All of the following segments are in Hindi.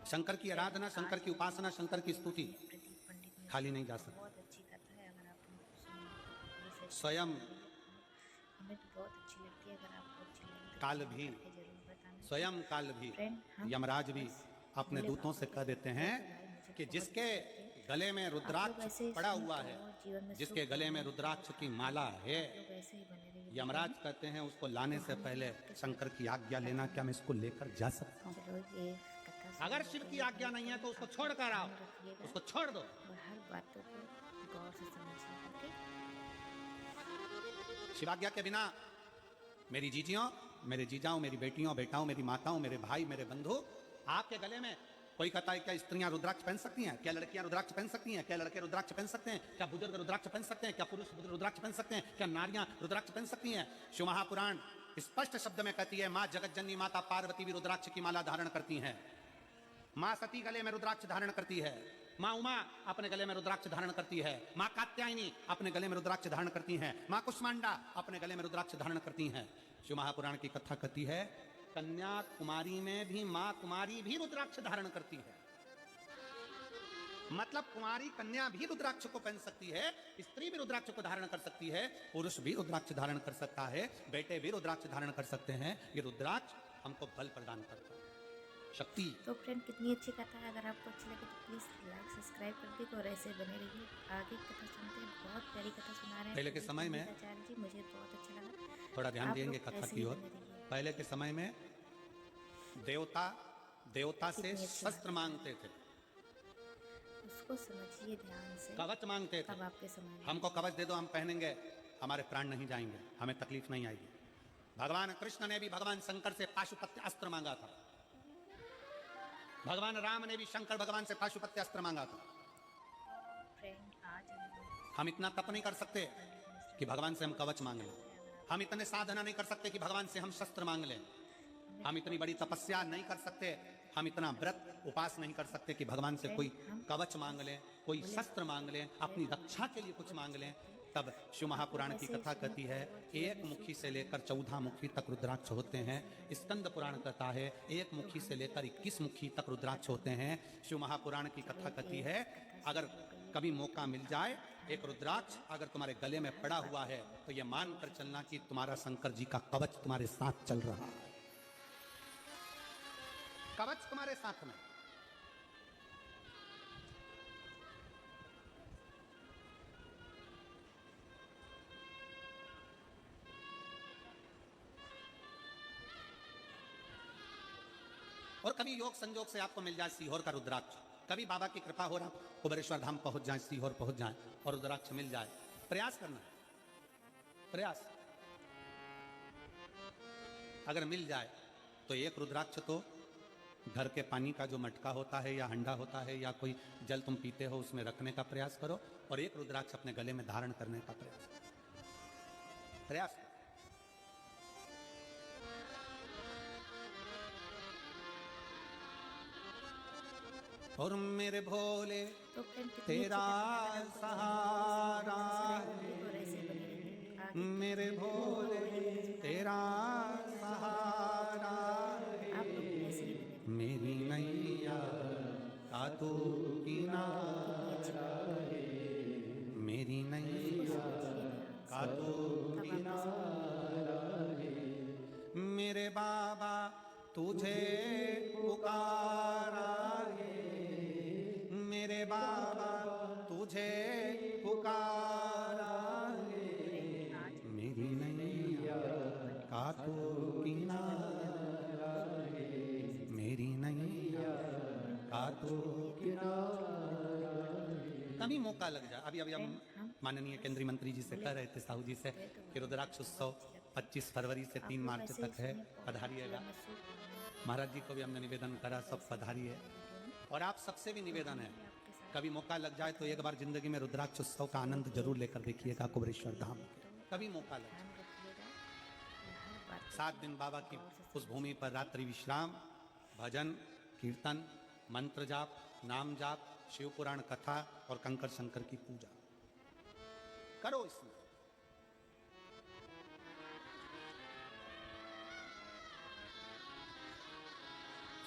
शंकर की आराधना, शंकर की उपासना, शंकर की स्तुति प्रदीप पंडित ने खाली नहीं जा सकती। बहुत अच्छी कथा है, अगर आप उनको सुने ये सच स्वयं हमें तो बहुत अच्छी लगती है। अगर आपको अच्छी लगी तो काल कमेंट भी, करके जरूर बताना। स्वयं काल भी, फ्रेंड हम यमराज भी बस अपने भोले दूतों बाबा से के कह देते भक्त हैं हैं, तो भाई मुझे कि बहुत जिसके अच्छे लगते हैं। गले में आप लोग रुद्राक्ष ऐसे ही पड़ा सुने हुआ तो है, और जीवन में सुख जिसके गले में शांति रुद्राक्ष और की आनंद माला हो। है, आप लोग ऐसे ही बने रहिए वीडियो यमराज में। कहते हैं उसको लाने तो से हम पहले आपके शंकर साथ की आज्ञा लेना, क्या मैं इसको लेकर जा सकता हूँ? चलो ये कथा शुरू अगर हो शिव गई की है आज्ञा भाई, नहीं है तो तो उसको आप छोड़ लोग कर आओ, ध्यान रखिएगा उसको छोड़ दो। और हर बातों को गौर से समझिएगा। ओके, शिवाज्ञा के बिना मेरी जीजियों, मेरे जीजाओं, मेरी बेटियों, बेटाओं, मेरी माताओं, मेरे भाई, मेरे बंधु, आपके गले में कोई कहता है क्या स्त्रियां रुद्राक्ष पहन सकती हैं? क्या लड़कियां रुद्राक्ष पहन सकती हैं? क्या लड़के रुद्राक्ष पहन सकते हैं? क्या बुजुर्ग रुद्राक्ष पहन सकते हैं? क्या पुरुष रुद्राक्ष पहन सकते हैं? क्या नारियां रुद्राक्ष पहन सकती हैं? शिव महापुराण स्पष्ट शब्द में कहती है, मां जगत जननी माता पार्वती भी रुद्राक्ष की माला धारण करती हैं। मां सती गले में रुद्राक्ष धारण करती है। मां उमा अपने गले में रुद्राक्ष धारण करती है। मां कात्यायनी अपने गले में रुद्राक्ष धारण करती हैं। मां कुष्मांडा अपने गले में रुद्राक्ष धारण करती हैं। शिव महापुराण की कथा कहती है, कन्याकुमारी में भी मां कुमारी भी रुद्राक्ष धारण करती है। मतलब कुमारी कन्या भी रुद्राक्ष को पहन सकती है, स्त्री भी रुद्राक्ष को धारण कर सकती है, पुरुष भी रुद्राक्ष धारण कर सकता है, बेटे भी रुद्राक्ष धारण कर सकते हैं। ये रुद्राक्ष हमको बल प्रदान करता है, शक्ति। तो फ्रेंड कितनी अच्छी कथा है। अगर आपको अच्छी लगे तो प्लीज़ लाइक सब्सक्राइब कर दीजिए और ऐसे बने रहिए। आगे कथा सुनते हैं, बहुत प्यारी कथा सुना रहे हैं पहले के समय में आचार्य जी, मुझे बहुत अच्छा लगा। थोड़ा ध्यान आप देंगे लोग कथा ऐसे की ही ओर। बने रहिए। पहले के समय में देवता से कितनी अच्छी शस्त्र बात है। मांगते थे, उसको समझिए ध्यान से। कवच मांगते थे। तब आपके समय में हमको कवच दे दो, हम पहनेंगे, हमारे प्राण नहीं जाएंगे, हमें तकलीफ नहीं आएगी। भगवान कृष्ण ने भी भगवान शंकर से पाशुपत्य अस्त्र मांगा था। भगवान राम ने भी शंकर भगवान से पाशुपत्य अस्त्र मांगा था। फ्रेंड आज हम इतना तप नहीं कर सकते कि भगवान से हम कवच मांग लें। हम इतने साधना नहीं कर सकते कि भगवान से हम शस्त्र मांग लें। हम इतनी बड़ी तपस्या नहीं कर सकते, हम इतना व्रत उपास नहीं कर सकते कि भगवान से कोई कवच मांग लें, कोई शस्त्र मांग लें, अपनी रक्षा के लिए कुछ मांग लें। तब शिव महापुराण की कथा कहती है, एक मुखी से लेकर 14 मुखी तक रुद्राक्ष होते हैं। स्कंद पुराण कहता है एक मुखी से लेकर 21 मुखी तक रुद्राक्ष होते हैं। शिव महापुराण की कथा कहती है, अगर कभी मौका मिल जाए, एक रुद्राक्ष अगर तुम्हारे गले में पड़ा हुआ है तो यह मानकर चलना कि तुम्हारा शंकर जी का कवच तुम्हारे साथ चल रहा है, कवच तुम्हारे साथ में। और कभी योग संजोग से आपको मिल जाए सीहोर का रुद्राक्ष, कभी बाबा की कृपा हो रहा कुबेरेश्वर धाम पहुंच जाए, सीहोर पहुंच जाए और रुद्राक्ष मिल जाए, प्रयास करना है, प्रयास। अगर मिल जाए तो एक रुद्राक्ष तो घर के पानी का जो मटका होता है या हंडा होता है या कोई जल तुम पीते हो उसमें रखने का प्रयास करो, और एक रुद्राक्ष अपने गले में धारण करने का प्रयास करो, प्रयास करो। और मेरे भोले तो फ्रेंड कितनी तेरा अच्छी कथा है। सहारा और ऐसे बने रहिए। आगे मेरे भोले तेरा सहारा आप लोग ऐसे ही बने रहिए। मेरी नैया का तू किनारा है, मेरी नैया का तू किनारा है। मेरे बाबा तुझे पुकारा है, मेरे बाबा तुझे पुकारा है, मेरी नैया का तू किनारा है, मेरी नैया का तू किनारा है। कभी मौका लग जाए। अभी हम माननीय केंद्रीय मंत्री जी से कह रहे थे, साहू जी से, कि रुद्राक्ष उत्सव 25 फरवरी से 3 मार्च तक है, पधारिएगा। महाराज जी को भी हमने निवेदन करा, सब पधारिए। और आप सबसे भी निवेदन है, कभी मौका लग जाए तो एक बार जिंदगी में रुद्राक्ष उत्सव का आनंद जरूर लेकर देखिएगा कुबेरेश्वर धाम। कभी मौका लग जाए, 7 दिन बाबा की उस भूमि पर रात्रि विश्राम, भजन कीर्तन, मंत्र जाप, नाम जाप, शिव पुराण कथा और कंकर शंकर की पूजा करो। इसमें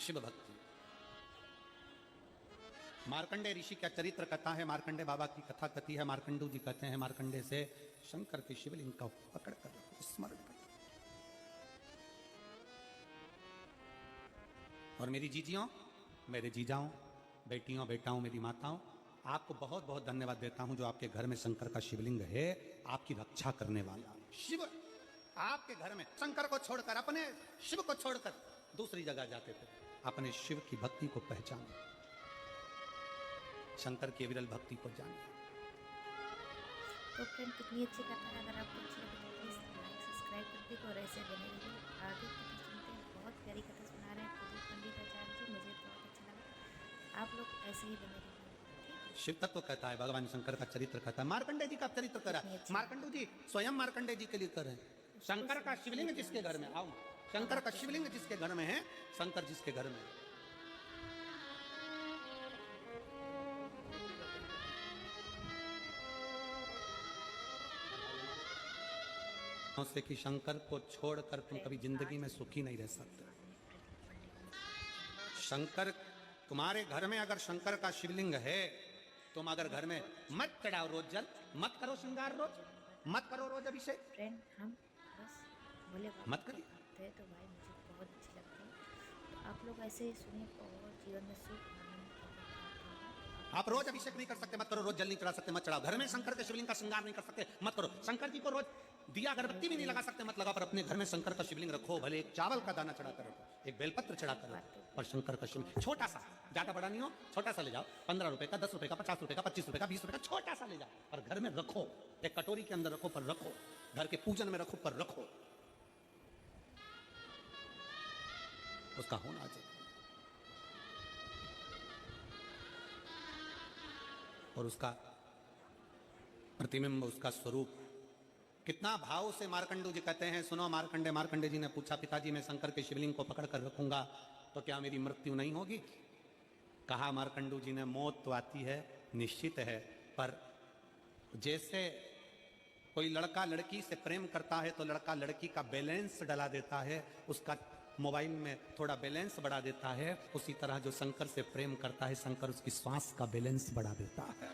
शिव भक्ति मार्कंडे ऋषि का चरित्र कथा है, मार्कंडे बाबा की कथा कथी है। मार्कंडू जी कहते हैं मार्कंडे से शंकर के शिवलिंग का पकड़ कर स्मरण कर। और मेरी जीजियों, मेरे जीजाओं, बेटियों, बेटाओं, मेरी माताओं, आपको बहुत बहुत धन्यवाद देता हूं जो आपके घर में शंकर का शिवलिंग है, आपकी रक्षा करने वाला शिव आपके घर में। शंकर को छोड़कर, अपने शिव को छोड़कर दूसरी जगह जाते थे। अपने शिव की भक्ति को पहचाने, शंकर की विरल भक्ति को जाने। तो फ्रेंड, कितनी अच्छी कथा है। अगर आपको अच्छी लगी तो प्लीज़ लाइक सब्सक्राइब कर दीजिए और ऐसे बने रहिए। आगे कथा सुनते हैं, बहुत प्यारी कथा सुना रहे हैं प्रदीप पंडित आचार्य जी, मुझे बहुत अच्छा लगा। आप लोग ऐसे ही बने रहिए। शिव तत्व कहता है, भगवान शंकर का चरित्र कहता है। मार्कंडे जी का चरित्र करा, मार्कंडू जी स्वयं मार्कंडे जी के लिए कर रहे हैं। शंकर का शिवलिंग जिसके घर में, आओ, शंकर का शिवलिंग जिसके घर में है, शंकर जिसके घर में से कि शंकर को छोड़कर तुम कभी जिंदगी में सुखी नहीं रह सकते। शंकर तुम्हारे घर में अगर शंकर का शिवलिंग है, तुम अगर घर में मत चढ़ाओ रोज जल, मत करो श्रृंगार रोज, मत करो रोज अभिषेक, फ्रेंड हम बस भोले बाबा मत करिए। भक्त हैं, तो भाई मुझे बहुत अच्छी लगती है। तो आप लोग ऐसे ही सुनिए और जीवन में सुख आनंद प्राप्त होगा। आप रोज अभिषेक नहीं कर सकते, मत करो। रोज जल नहीं चढ़ा सकते, मत चढ़ाओ। घर में शंकर के शिवलिंग का श्रृंगार नहीं कर सकते, मत करो। शंकर जी को रोज दिया अगरबत्ती भी नहीं लगा सकते, मत लगाओ। पर अपने घर में शंकर का शिवलिंग रखो, भले एक चावल का दाना चढ़ाकर रखो, एक बेलपत्र चढ़ाकर रखो, और शंकर का शिवलिंग छोटा सा, ज्यादा बड़ा नहीं हो, छोटा सा ले जाओ। 15 रुपए का, 10 रुपए का, 50 रुपए का, 25 रुपए का, 20 रुपए का, छोटा सा ले जाओ और घर में रखो। एक कटोरी के अंदर रखो, पर रखो। घर के पूजन में रखो, पर रखो। उसका होना चाहिए। और उसका प्रतिबिंब, उसका स्वरूप कितना भाव से मार्कंडू जी कहते हैं। सुनो मार्कंडे, मार्कंडे जी ने पूछा, पिताजी मैं शंकर के शिवलिंग को पकड़ कर रखूंगा तो क्या मेरी मृत्यु नहीं होगी? कहा मार्कंडू जी ने, मौत तो आती है, निश्चित है, पर जैसे कोई लड़का लड़की से प्रेम करता है तो लड़का लड़की का बैलेंस डला देता है, उसका मोबाइल में थोड़ा बैलेंस बढ़ा देता है, उसी तरह जो शंकर से प्रेम करता है, शंकर उसकी श्वास का बैलेंस बढ़ा देता है,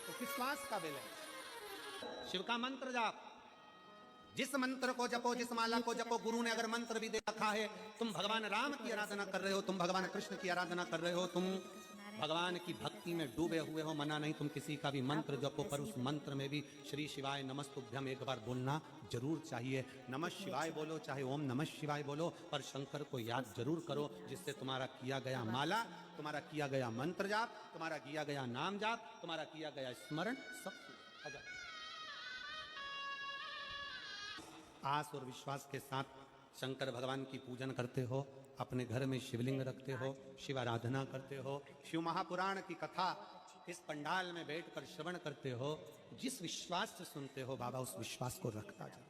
उसकी श्वास का बैलेंस। शिव का मंत्र जाप, जिस मंत्र को जपो, जिस माला को जपो, गुरु ने अगर मंत्र भी दे रखा है, तुम भगवान राम की आराधना कर रहे हो, तुम भगवान कृष्ण की आराधना कर रहे हो, तुम भगवान की भक्ति में डूबे हुए हो, मना नहीं तुम किसी का भी मंत्र जपो, पर उस मंत्र में भी श्री शिवाय नमस्तुभ्यम एक बार बोलना जरूर चाहिए। नमः शिवाय बोलो, चाहे ओम नमः शिवाय बोलो, पर शंकर को याद जरूर करो, जिससे तुम्हारा किया गया माला, तुम्हारा किया गया मंत्र जाप, तुम्हारा किया गया नाम जाप, तुम्हारा किया गया स्मरण सब अजा आस और विश्वास के साथ शंकर भगवान की पूजन करते हो, अपने घर में शिवलिंग रखते हो, शिव आराधना करते हो, शिव महापुराण की कथा इस पंडाल में बैठकर श्रवण करते हो, जिस विश्वास से सुनते हो बाबा उस विश्वास को रखता जाओ।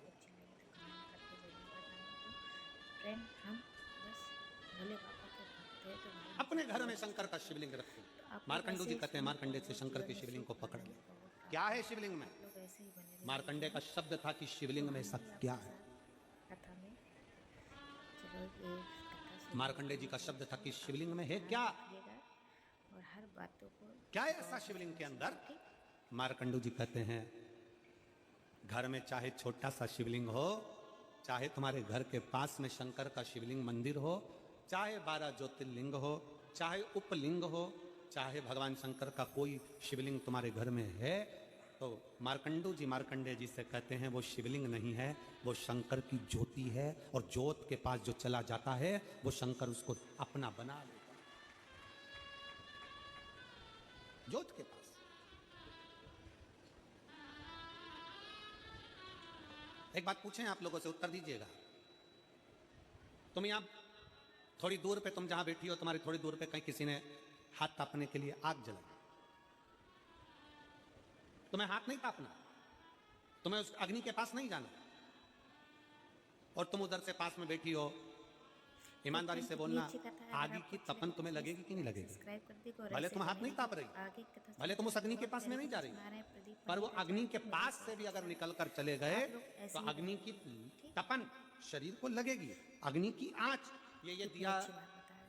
फ्रेंड हम बस भोले बाबा के भक्त हैं, तो भाई अपने घर में शंकर का शिवलिंग रखते। मार्कंडू जी कहते हैं मार्कंडे से शंकर के शिवलिंग को पकड़ ले। क्या है शिवलिंग में? लोग ऐसे ही बने रहिए मार्कंडे का शब्द था कि शिवलिंग में ऐसा क्या है। कथा में। चलो ये कथा सुन मार्कंडे जी का शब्द था कि शिवलिंग में है क्या, लीजिएगा और हर बातों को क्या है ऐसा शिवलिंग के अंदर। मार्कंडू जी कहते हैं घर में चाहे छोटा सा शिवलिंग हो, चाहे तुम्हारे घर के पास में शंकर का शिवलिंग मंदिर हो, चाहे 12 ज्योतिर्लिंग हो, चाहे उपलिंग हो, चाहे भगवान शंकर का कोई शिवलिंग तुम्हारे घर में है, तो मार्कंडू जी मार्कंडे जी से कहते हैं वो शिवलिंग नहीं है, वो शंकर की ज्योति है, और ज्योत के पास जो चला जाता है वो शंकर उसको अपना बना लेता है। ज्योत के पास एक बात पूछें आप लोगों से, उत्तर दीजिएगा। तुम यहां थोड़ी दूर पे, तुम जहां बैठी हो तुम्हारी थोड़ी दूर पे कहीं किसी ने हाथ तापने के लिए आग जलाई, तुम्हें हाथ नहीं तापना, तुम्हें उस अग्नि के पास नहीं जाना, और तुम उधर से पास में बैठी हो, ईमानदारी से बोलना, आग की तपन तुम्हें लगेगी कि नहीं लगेगी? भले तुम हाथ नहीं ताप रही, भले तुम उस अग्नि के पास में नहीं जा रही, पर वो अग्नि के पास से भी अगर निकल कर चले गए तो अग्नि की तपन शरीर को लगेगी, अग्नि की आंच। ये दिया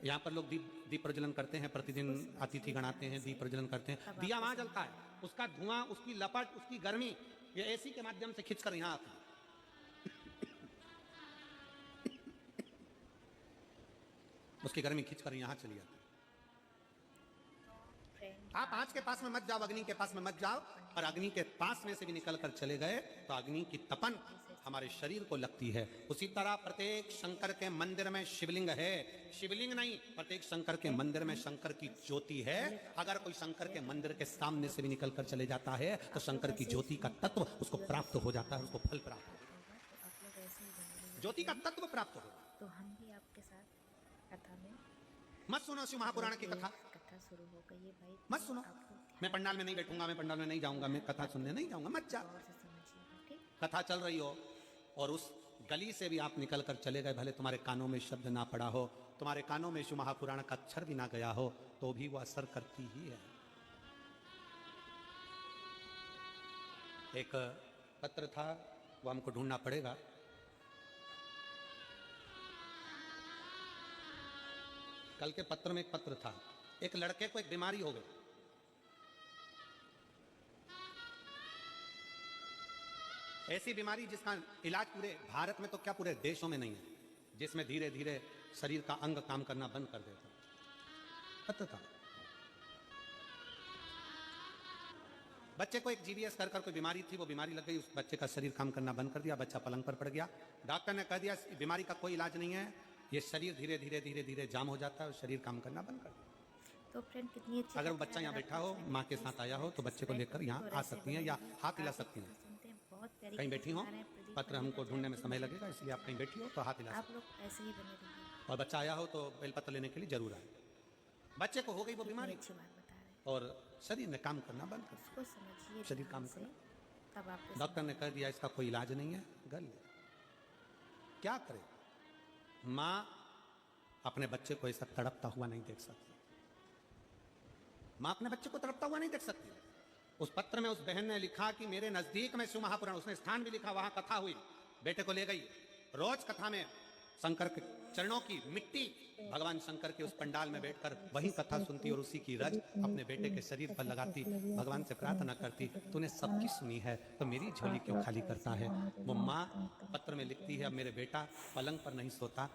यहाँ पर लोग दीप प्रज्वलन करते हैं, प्रतिदिन अतिथि गणाते हैं, दीप प्रज्वलन करते हैं। दिया वहां जलता है, उसका धुआं, उसकी लपट, उसकी गर्मी ये एसी के माध्यम से खिंचकर यहाँ आती है। उसकी गर्मी खिंचकर यहाँ चली जाती है। आप आंच के पास में मत जाओ, अग्नि के पास में मत जाओ, और अग्नि के पास में से भी निकल कर चले गए तो अग्नि की तपन हमारे शरीर को लगती है। उसी तरह प्रत्येक शंकर के मंदिर में शिवलिंग है, शिवलिंग नहीं, प्रत्येक शंकर के मंदिर में शंकर की ज्योति है। अगर कोई शंकर के मंदिर के सामने से भी निकल कर चले जाता है तो शंकर की ज्योति का तत्व उसको प्राप्त हो जाता है, उसको फल प्राप्त हो जाता है, ज्योति का तत्व प्राप्त हो। तो हम भी आपके साथ कथा में मत सुनो शिव महापुराण की कथा, कथा शुरू हो गई है भाई, मत सुनो। मैं पंडाल में नहीं बैठूंगा, मैं पंडाल में नहीं जाऊंगा, मैं कथा सुनने नहीं जाऊंगा, मत जा। और से समझिएगा, ठीक? कथा चल रही हो और उस गली से भी आप निकल कर चले गए, भले तुम्हारे कानों में शब्द ना पड़ा हो, तुम्हारे कानों में शिव महापुराण का अक्षर भी ना गया हो, तो भी वो असर करती ही है। एक पत्र था, वो हमको ढूंढना पड़ेगा। कल के पत्र में एक पत्र था, एक लड़के को एक बीमारी हो गई, ऐसी बीमारी जिसका इलाज पूरे भारत में तो क्या पूरे देशों में नहीं है, जिसमें धीरे धीरे शरीर का अंग काम करना बंद कर देता। पत्र था, बच्चे को एक जीबीएस कर कोई बीमारी थी, वो बीमारी लग गई, उस बच्चे का शरीर काम करना बंद कर दिया, बच्चा पलंग पर पड़ गया। डॉक्टर ने कह दिया इस बीमारी का कोई इलाज नहीं है, ये शरीर धीरे धीरे धीरे धीरे जाम हो जाता है और शरीर काम करना बंद कर देता। तो फ्रेंड कितनी अच्छी अगर वो बच्चा यहाँ बैठा हो, माँ के साथ आया हो, तो बच्चे को लेकर यहाँ आ सकती हैं या हाथ हिला सकती हैं। कहीं बैठी हो, पत्र हमको ढूंढने में समय लगेगा, इसलिए आप कहीं बैठी हो तो हाथ हिला सकते आप लोग ऐसे ही बने रहिए। और बच्चा आया हो तो बेलपत्र लेने के लिए जरूर आए। बच्चे को हो गई वो बीमारी अच्छी बात बता रहे हैं, और शरीर ने काम करना बंद कर दिया, उसको समझिए शरीर ध्यान काम से, करना। तब आपको डॉक्टर ने कह दिया इसका कोई इलाज नहीं है, गल ले। क्या करे, माँ अपने बच्चे को ऐसा तड़पता हुआ नहीं देख सकती, माँ अपने बच्चे को तड़पता हुआ नहीं देख सकती। उस पत्र में उस बहन ने लिखा कि मेरे नजदीक में शिव महापुराण, उसने स्थान भी लिखा, वहां कथा हुई, बेटे को ले गई, रोज कथा में शंकर के चरणों की मिट्टी, भगवान शंकर के उस पंडाल में बैठकर वही कथा सुनती और उसी की रज अपने बेटे के शरीर पर लगाती, भगवान से प्रार्थना करती, तूने सबकी सुनी है तो मेरी झोली क्यों खाली करता है। वो माँ पत्र में लिखती है अब मेरे बेटा पलंग पर नहीं सोता,